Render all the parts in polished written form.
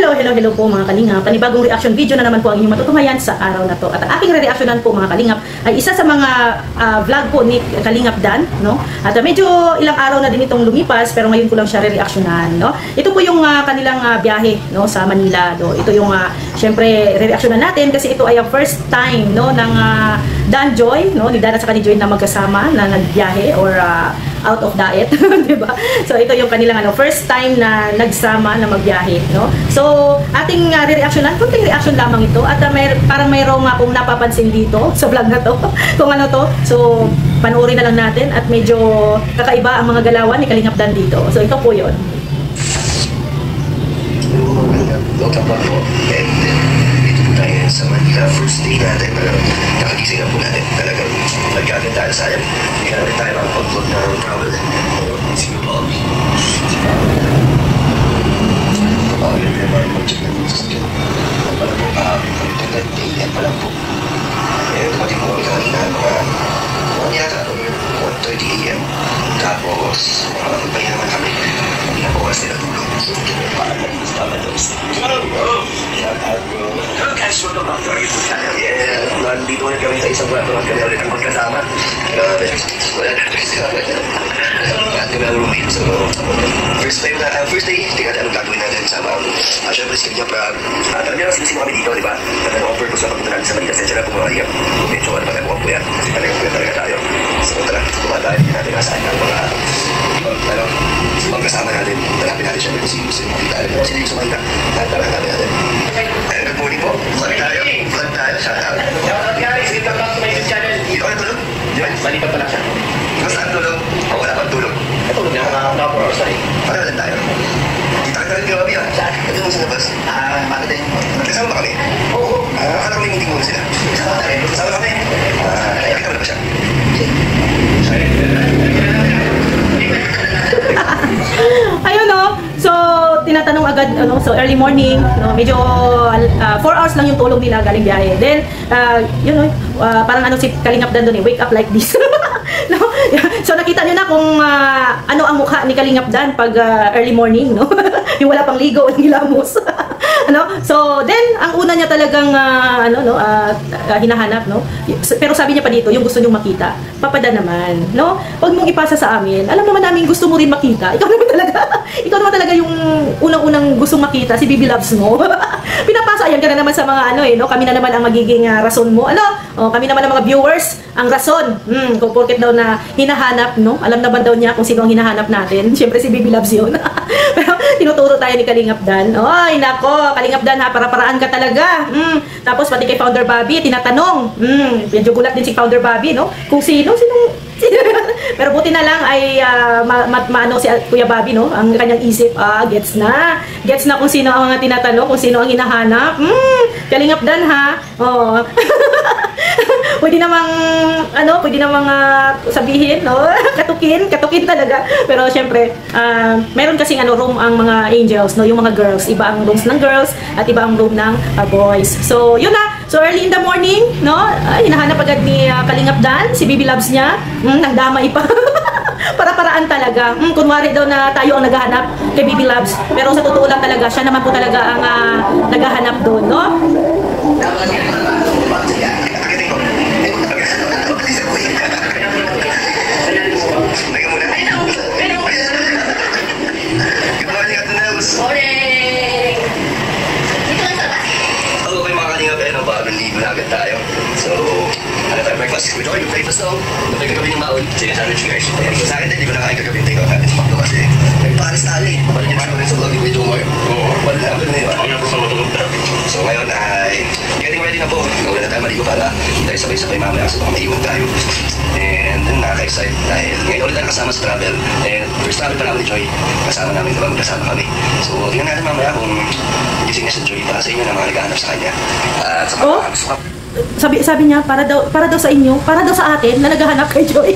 Hello po mga kalingap. Panibagong reaction video na naman po ang inyong matutuhayan sa araw na to. At ang aking re-reactionan po mga kalingap ay isa sa mga vlog po ni Kalingap Dan, no? At medyo ilang araw na din itong lumipas pero ngayon ko lang siya re-reactionan, no? Ito po yung kanilang biyahe, no, sa Manila, no? Ito yung syempre re-reactionan natin kasi ito ay ang first time, no, ng Dan Joy, no, ni Dan at saka ni Joy na magkasama na nagbiyahe or out of diet, di ba? So ito yung kanilang first time na nagsama na magbiyahe, no? So ating re-reactionan, kunting reaction lamang ito at parang mayroong akong napapansin dito sa vlog na to kung ano to. So panoorin na lang natin at medyo kakaiba ang mga galawan ni Kalingap Dan dito. So ito po yun. Welcome back po. And dito po tayo sa Manila. First day natin. Nakagising na po natin. Talagang nag-agad tayo sa ayan. Hindi natin tayo makapag-vlog ng travel. Isip po. Kapag yung naman mag-check na po sa skin. Pala po, ang 10 a.m. pa lang po. Eh, dumating po kami kanina mga yata 1:30 a.m. Tapos, magpahinga naman kami. Hindi na po kasi natulog. So, parang naging tama doon. Hello guys, welcome back to our YouTube channel. Yeah, nandito ulit kami sa isang kwarto at kami ulit ang magkasama. Wala na kami ang roommate. So, first day, tingnan natin anong gagawin natin sa syempre si Kalingap. Alam niyo na sino kami dito, di ba? Ang purpose na pagpunta natin sa Manila. Sensya na po mga Kalingap. Medyo ano pa po yan. Kasi Kalingap talaga tayo. So, tara, tumahan tayo. Hindi natin nasaan ang mga magkasama natin. Talapin natin siya kung sino makita natin. Sino yung sumalita. Talapin natin. Good morning po. Vlog tayo. Shout out. Shout out guys. Welcome back to my YouTube channel. Hindi ko na tulog. Diyan? Malipat pa lang siya. Kung saan tulog? O wala pang tulog? Tulog na mga 4 hours ay. Pareho lang tayo. Kita ka rin gabi yan. Saan? Ito mo sa labas. Bakit din? Kasama ba kami? Oo. Akala ko may meeting muna sila. Kasama kami. Nakita mo na ba siya? Ayun, no? So tinatanong agad, so early morning, no, medyo 4 hours lang yung tulog nila galing biyahe. Then parang si Kalingap Dan doon wake up like this. No? So nakita niyo na kung ano ang mukha ni Kalingap Dan pag early morning, no? Yung wala pang ligo, walang hilamos. So then ang una niya talagang hinahanap, no? Pero sabi niya pa dito, yung gusto niyong makita, papada naman, no? Huwag mong ipasa sa amin. Alam naman namin gusto mo rin makita. Ikaw naman talaga yung unang-unang gustong makita, si Baby Loves mo. Pinapasa, ayan ka na naman sa mga no? Kami na naman ang magiging rason mo. Kami naman ang mga viewers, ang rason. Kung porket daw na hinahanap, no? Alam naman daw niya kung sino ang hinahanap natin. Siyempre si Baby Loves yun. Pero tinuturo tayo ni Kalingap Dan. Ay, nako, Kalingap Dan ha, para-paraan ka talaga. Tapos pati kay Founder Bobby, tinatanong. Medyo gulat din si Founder Bobby, no? Kung sinong pero buti na lang ay maano si Kuya Bobby, no? Ang kanyang isip, gets na kung sino ang mga tinatanong, kung sino ang hinahanap. Kalingap Dan ha. Oh. Pwede namang sabihin, no? Katukin talaga. Pero syempre, meron kasing room ang mga angels, no? Yung mga girls, iba ang rooms ng girls at iba ang room ng boys. So, yun na. So early in the morning, no? Hinahanap agad ni Kalingap Dan, si Baby Loves niya. Nagdamay pa. Para-paraan talaga. Kunwari daw na tayo ang naghahanap kay Baby Loves. Pero sa totoo lang talaga, siya naman po talaga ang naghahanap doon, no? So, breakfast with Joy, breakfast daw. Napay kagabi ng maon. Sige, sandwich guys. Sa akin din, di ko nakain kagabi ng take-out natin. Pakto kasi, nagparis tali. Paano niya rin sa vlog ni Kuya Jomar? Oo. Wala na yun. So, ngayon ay getting ready na po. Gawin na tayo maligo para tayo sabay-sabay mamaya kasi baka maiwan tayo. And then, nakaka-excite dahil ngayon ulit tayo kasama sa travel. And first travel pa namin ni Joy. Kasama namin, diba? Magkasama kami. So, tingnan natin mamaya kung gising na si Joy para sa inyo na mga naghahanap sa kanya. At sa mga gusto ka. Sabi niya, para daw sa inyo, para daw sa atin na naghahanap kay Joy.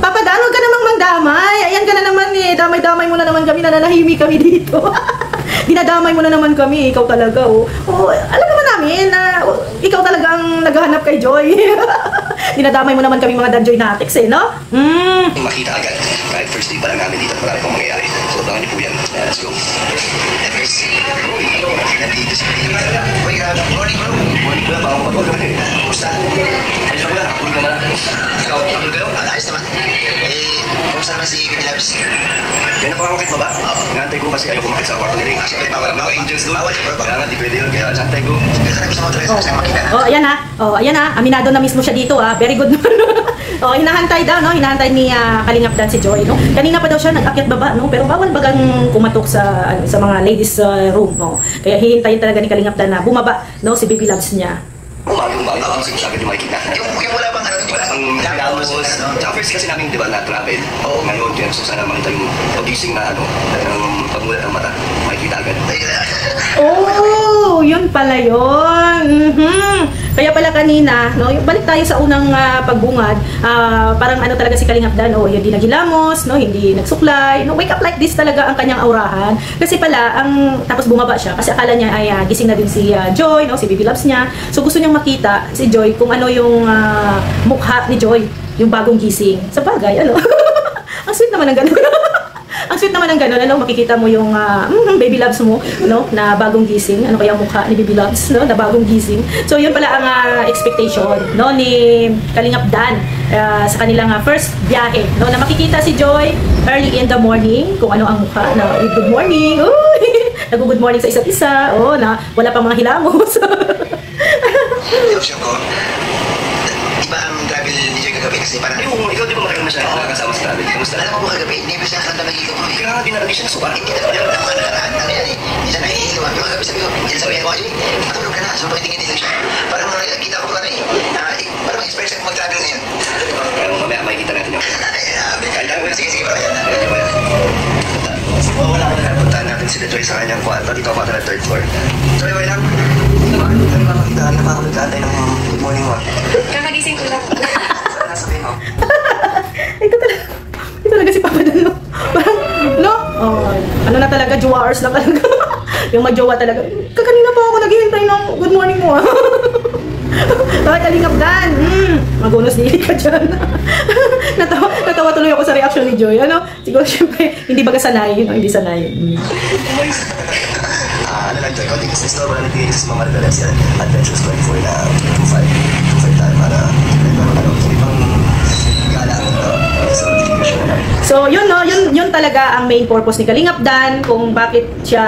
Papa Dan, huwag ka namang mangdamay. Ayan ka na naman damay-damay mo na naman kami, nananahimik kami dito. Dinadamay mo na naman kami, ikaw talaga, alam naman namin na ikaw talaga ang naghahanap kay Joy. Dinadamay mo naman kami mga Dan Joy Natics, no? Makita agad, kahit first day pa lang namin dito at marami pang mangyayari. So, abangan niyo po yan. Let's go. dito si Kalingap. Uy, good morning bro. Morning bro, baka mapagod ka rin. Kumusta? Ayos ka ba? Nakapagod ka ba? Ikaw, nakapagod kayo? Ayos naman. Kumusta naman si Kalingap? Kaya napakakit mo ba? Ngantay ko kasi ayaw kumakit sa kwarto nila. Kasi bawal mga angels doon. Kaya nga, di pwede yun. Kaya santay ko. Oh, ayan ha. Oh, ayan ha. Aminado na mismo siya dito ha. Very good. Oh, hinahantay daw, no? Hinahantay ni Kalingap Dan si Joy, no? Kanina pa daw siya nag-akyat baba, no? Pero bawal bagang kumatok sa sa mga ladies room, no? Kaya hihintayin talaga ni Kalingap Dan na bumaba, no? Si baby loves niya. Umagang ako kasi agad yung makikita. Yung wala bang ano, wala bang lamos. Tsaka first kasi namin, di ba, na-travel. Oo, ngayon, kaya so sana makita yung pagising na ano, ng pagmulat ng mata. Makikita agad. Oh, yun pala yun. Kaya pala kanina, no, balik tayo sa unang pagbungad, parang ano talaga si Kalingap Dan, oh, hindi naghilamos, no, hindi nagsuklay, no, wake up like this talaga ang kanyang aurahan. Kasi pala, tapos bumaba siya, kasi akala niya ay gising na din si Joy, no, si baby loves niya. So gusto niyang makita si Joy kung ano yung mukha ni Joy, yung bagong gising. Sa bagay, ano, ang sweet naman ng ganun. Ang sweet naman ng gano'n, ano, makikita mo yung baby loves mo, no, na bagong gising. Ano kaya ang mukha ni baby loves, no, na bagong gising. So, yun pala ang expectation, no, ni Kalingap Dan sa kanilang first biyahe, no, na makikita si Joy early in the morning, kung ano ang mukha, na good morning, nag-good morning sa isa't isa, oh, na wala pang mga hilamos. Option ko, iba ang travel ni Joy kagabi kasi parang yung ikaw di ba matagal na siya nakakasama sa travel? Kamusta? Alam mo kagabi, hindi ba siya kanta nagiging ko? Kaya di na lagi siya nasuba. Hindi na naman ako nakaraan. Ano yan eh? Hindi siya nahihilo. Yung kagabi sabi ko, hindi na sabihin ko, Joy, matulog ka na. So pakitingin din lang siya. Parang kita ko ka na eh. Parang experience ako mag-travel na yun. Kaya mamaya makikita natin yun. Sige, parang yan. Wala ko na puntahan natin sila Joy sa kanyang kwarto. Dito ako na third floor. Joy, wala lang. Napakaligtaan tayo ng good morning mo. Kakagising ko lang. Sana sabihin mo. Ito talaga si Papa Dan, no? Parang, no? Oh, ano na talaga, jowa hours lang talaga. Yung mag-jowa talaga. Kakanina pa ako naghihintay ng good morning mo, Bakit Kalingap Dan? Magunos nili ka dyan. natawa tuloy ako sa reaction ni Joy. Ano? Siguro, syempre, hindi baga sanay, no? Hindi sanay. Ano lang Joy, konting business to, wala natin sa mga Margaret yan. Adventures 24 na 2-5 tayo para ibang gala So, yun, no? Yun talaga ang main purpose ni Kalingap Dan, kung bakit siya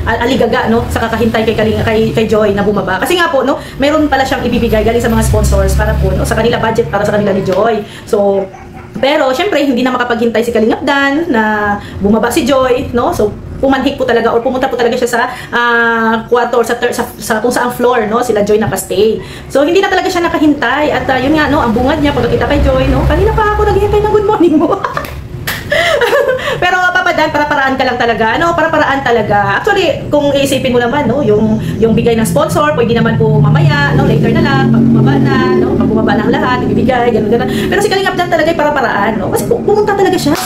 aligaga, no? Sa kakahintay kay Joy na bumaba. Kasi nga po, no? Meron pala siyang ibibigay galing sa mga sponsors para po, no? Sa kanila budget para sa kanila ni Joy. So, pero, syempre, hindi na makapaghintay si Kalingap Dan na bumaba si Joy, no? So, pumanhik po talaga or pumunta po talaga siya sa kwarto or sa kung saang floor, no, sila Joy nakastay. So hindi na talaga siya nakahintay at yun nga, no, ang bungad niya pagkakita kay Joy, no, kanina pa ako naghihintay ng good morning mo. Pero Papa Dan, para-paraan ka lang talaga, no? Para-paraan talaga. Actually, kung iisipin mo naman, no, yung bigay ng sponsor, pwede naman po mamaya, no, later na lang, pag bumaba na, no, pag bumaba na ang lahat, ibibigay, gano'n. Pero si Kalingap Dan talaga ay para-paraan, no? Kasi pumunta talaga siya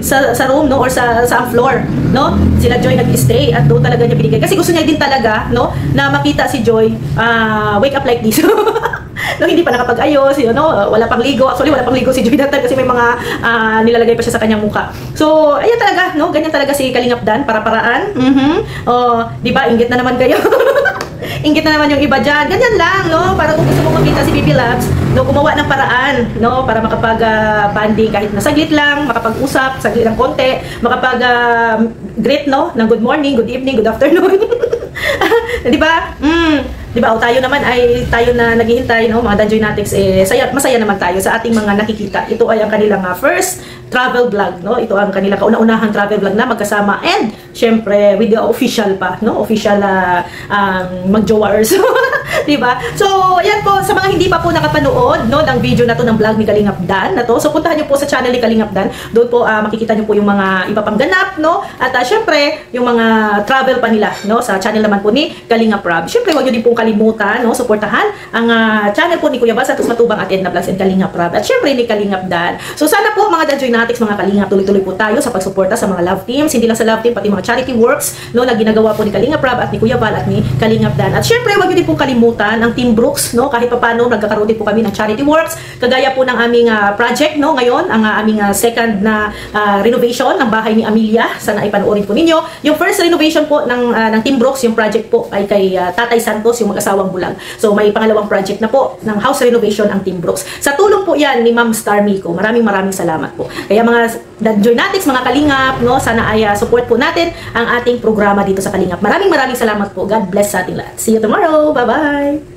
sa room, no, or sa floor, no? Sila Joy nag-stay at doon talaga niya binigay. Kasi gusto niya din talaga, no, na makita si Joy wake up like this. No, hindi pa nakapag-ayos, you know, wala pang ligo. Actually, wala pang ligo si Joy dati kasi may mga nilalagay pa siya sa kanyang mukha. So, ayan talaga, no? Ganyan talaga si Kalingap Dan, para-paraan. Oh, 'di ba? Inggit na naman kayo. Inggit na naman yung iba diyan. Ganyan lang, no? Para kung gusto mo makita si Baby Loves, no, gumawa ng paraan, no, para makapag-banding kahit na saglit lang, makapag-usap, saglit lang konti, makapag-greet, no, ng good morning, good evening, good afternoon. 'Di ba? Di ba? O tayo naman ay tayo na naghihintay, no, mga Danjoy Natics, masaya naman tayo sa ating mga nakikita. Ito ay ang kanilang first travel vlog, no? Ito ang kanilang kauna-unahang travel vlog na magkasama and syempre with the official pa, no? Official mag-jowers. Di ba? So, ayan po, sa mga hindi pa po nakapanood, no, ng video na to ng vlog ni Kalingap Dan na to. So, puntahan niyo po sa channel ni Kalingap Dan. Doon po makikita niyo po yung mga iba pang ganap, no? At syempre, yung mga travel pa nila, no, sa channel naman po ni Kalingap Rob. Syempre, huwag niyo din pong kalimutan, no, suportahan ang channel po ni Kuya Bas, Santos Matubang at Edna Vlogs and Kalingap Rob. At syempre ni Kalingap Dan. So sana po mga Danjoy Natics, mga Kalingap, tuloy-tuloy po tayo sa pagsuporta sa mga love teams, hindi lang sa love team, pati mga charity works, no, na ginagawa po ni Kalingap Rob at ni Kuya Val at ni Kalingap Dan. At syempre, huwag niyo din pong kalimutan kalimutan ang Team Brooks, no? Kahit papaano nagkakaroon din po kami ng charity works, kagaya po ng aming project, no? Ngayon, ang aming second na renovation ng bahay ni Amelia. Sana ay panoorin po ninyo. Yung first renovation po ng Team Brooks, yung project po ay kay Tatay Santos, yung mag-asawang bulag. So may pangalawang project na po ng house renovation ang Team Brooks. Sa tulong po yan ni Ma'am Star Miko. Maraming salamat po. Kaya mga Joynatics, mga Kalingap, no? Sana ay support po natin ang ating programa dito sa Kalingap. Maraming salamat po. God bless sa ating lahat. See you tomorrow. Bye-bye!